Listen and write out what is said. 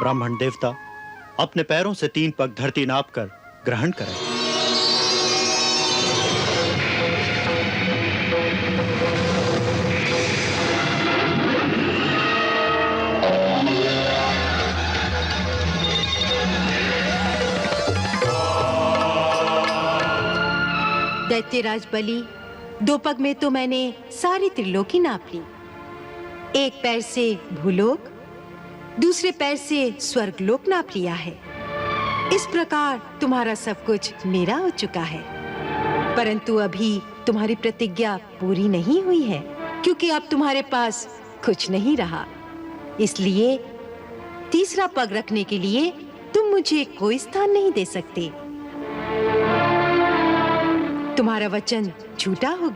ब्राह्मण देवता अपने पैरों से 3 पग धरती नापकर ग्रहण करें। दैत्यराज बलि, 2 पग में तो मैंने सारी त्रिलोकी नाप ली। एक पैर से भूलोक, दूसरे पैर से स्वर्गलोक नाप लिया है। इस प्रकार तुम्हारा सब कुछ मेरा हो चुका है। परंतु अभी तुम्हारी प्रतिज्ञा पूरी नहीं हुई है, क्योंकि अब तुम्हारे पास कुछ नहीं रहा। इसलिए तीसरा पग रखने के लिए तुम मुझे कोई स्थान नहीं दे सकते। तुम्हारा वचन झूठा हो गया।